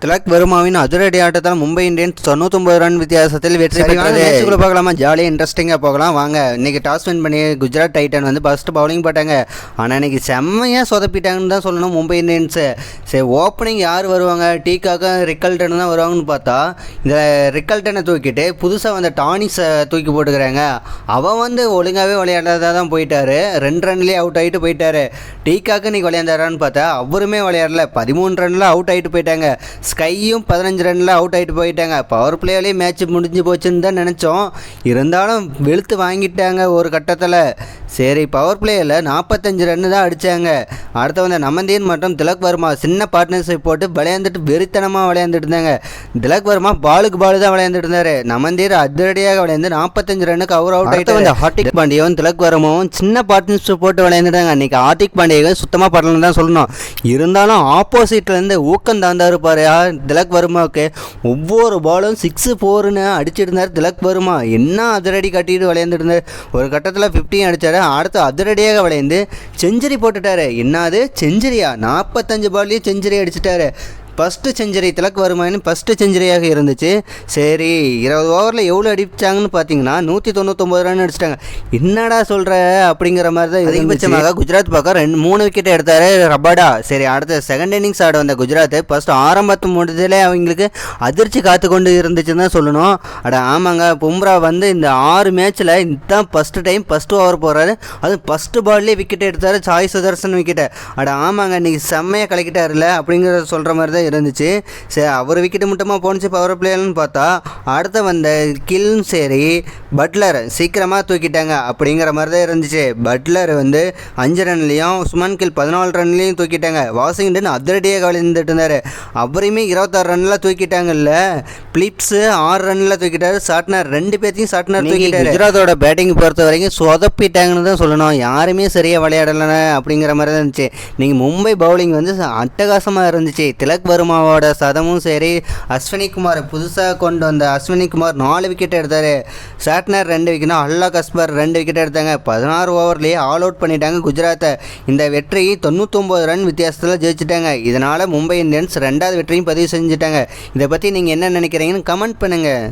திலக் வர்மாவின் அதிரடி ஆட்டத்தால் Mumbai Indians 99 run வித்தியாசத்தில் வெற்றி பெற்றது. மேட்சுக்குள்ள பார்க்கலாமா? ஜாலியாக இன்ட்ரெஸ்டிங்காக போகலாம் வாங்க. இன்றைக்கி டாஸ் வின் பண்ணி குஜராத் டைட்டன் வந்து ஃபஸ்ட்டு பவுலிங் போட்டாங்க. ஆனால் இன்றைக்கி செம்மையாக சொதப்பிட்டாங்கன்னு தான் சொல்லணும் மும்பை இந்தியன்ஸு. சரி, ஓப்பனிங் யார் வருவாங்க? டீக்காக ரிக்கல்டன் தான் வருவாங்கன்னு பார்த்தா இந்த ரிக்கல்டனை தூக்கிட்டு புதுசாக வந்த டானிஸை தூக்கி போட்டுக்கிறாங்க. அவன் வந்து ஒழுங்காகவே விளையாடாதான் தான் போயிட்டார். 2 ரன்லேயே அவுட் ஆகிட்டு போயிட்டார். டீக்காக இன்றைக்கி விளையாண்டாரான்னு பார்த்தா அவருமே விளையாடல. 13 ரனில் அவுட் ஆகிட்டு போயிட்டாங்க. ஸ்கையும் 15 ரனில் அவுட் ஆகிட்டு போயிட்டாங்க. பவர் பிளேலேயே மேட்ச் முடிஞ்சு போச்சுன்னு தான் நினச்சோம். இருந்தாலும் வெளுத்து வாங்கிட்டாங்க ஒரு கட்டத்தில். சரி, பவர் பிளேயில் 45 ரன்னு தான் அடித்தாங்க. அடுத்து வந்த நமந்தீன் மற்றும் திலக் வர்மா சின்ன பார்ட்னர்ஷிப் போட்டு விளையாண்டுட்டு வெறித்தனமாக விளையாண்டுட்டு இருந்தாங்க. திலக் வர்மா பாலுக்கு பால் தான் விளையாண்டுட்டு இருந்தார். நமந்தீர் அதிரடியாக விளையாண்டு 45 ரன்னுக்கு அவர் அவுட் ஆகிட்டு வந்த ஹார்திக் பாண்டியாவும் திலக் வர்மாவும் சின்ன பார்ட்னர்ஷிப் போட்டு விளையாண்டுட்டாங்க. அன்றைக்கி ஹார்திக் பாண்டியா சுத்தமாக படலன்னு தான் சொல்லணும். இருந்தாலும் ஆப்போசிட்லேருந்து ஊக்கம் தாண்டா இருப்பார் திலக் வர்மாவுக்கு. ஒவ்வொரு பாலும் 6 4ன்னு அடிச்சுட்டு இருந்தார் திலக் வர்மா. என்ன அதிரடி கட்டிட்டு விளையாண்டுட்டு இருந்தார். ஒரு கட்டத்தில் 15 அடித்தார். அடுத்து அதிரடியாக விளையாண்டு செஞ்சுரி போட்டுட்டாரு. என்னது செஞ்சுரியா? 45 பால்லேயே செஞ்சுரி அடிச்சிட்டாரு. ஃபஸ்ட்டு செஞ்சுரி திலக் வர்மான்னு ஃபஸ்ட்டு செஞ்சுரியாக இருந்துச்சு. சரி, 20 ஓவரில் எவ்வளோ அடிச்சாங்கன்னு பார்த்தீங்கன்னா 199 ரன் அடிச்சிட்டாங்க. என்னடா சொல்கிற அப்படிங்கிற மாதிரி தான். அதிகபட்சமாக குஜராத் பக்கம் 3 விக்கெட் எடுத்தார் ரபாடா. சரி, அடுத்த செகண்ட் இன்னிங்ஸ் ஆட வந்த குஜராத் ஃபஸ்ட்டு ஆரம்பத்து முடிஞ்சதிலே அவங்களுக்கு அதிர்ச்சி காத்து கொண்டு இருந்துச்சுன்னு தான் சொல்லணும். ஆமாங்க, பும்ரா வந்து இந்த 6 மேட்ச்சில் இதுதான் ஃபஸ்ட்டு டைம் ஃபஸ்ட்டு ஓவர் போகிறாரு. அது ஃபஸ்ட்டு பால்லேயே விக்கெட் எடுத்தார். சாய் சுதர்சன் விக்கெட்டை. ஆமாங்க, இன்றைக்கி செம்மையாக கலக்கிட்டார்ல அப்படிங்கிறத சொல்கிற மாதிரி தான் இருந்துச்சு. சரி, அவர் விக்கெட்டு மட்டுமா போணுச்சு பவர் பிளேயர்னு பார்த்தா அடுத்த வந்த கில்லும் சரி பட்லர் சீக்கிரமாக தூக்கிட்டாங்க அப்படிங்கிற மாதிரி தான் இருந்துச்சு. பட்லர் வந்து 5 ரன்லேயும் சுமன் கில் 14 ரன்லேயும் தூக்கிட்டாங்க. வாஷிங்டன் அதிரடியாக விளையாண்டுட்டு இருந்தார். அவரையுமே 26 ரன்னில் தூக்கிட்டாங்கல்ல. பிலிப்ஸு 6 ரன்னில் தூக்கிட்டாரு. சாட்னர் 2 பேர்த்தையும் சாட்னர் தூக்கிட்டாரு. குஜராத்தோட பேட்டிங் பொறுத்த வரைக்கும் சொதப்பிட்டாங்கன்னு தான் சொல்லணும். யாருமே சரியாக விளையாடலை அப்படிங்கிற மாதிரி தான் இருந்துச்சு. நீங்கள் மும்பை பவுலிங் வந்து அட்டகாசமாக இருந்துச்சு. திலக் வர்மாவோட சதமும் சரி, அஸ்வினி குமார் புதுசாக கொண்டு வந்த அஸ்வினி குமார் 4 விக்கெட் எடுத்தார். சாட்னர் 2 விக்கெட், அல்லா கஸ்பர் 2 விக்கெட் எடுத்தாங்க. 16 ஓவர்லேயே ஆல் அவுட் பண்ணிட்டாங்க குஜராத்தை. இந்த வெற்றி 99 ரன் வித்தியாசத்தில் ஜெயிச்சிட்டாங்க. இதனால் மும்பை இந்தியன்ஸ் 2வது வெற்றியும் பதிவு செஞ்சுட்டாங்க. இதை பற்றி நீங்கள் என்ன நினைக்கிறீங்கன்னு கமெண்ட் பண்ணுங்கள்.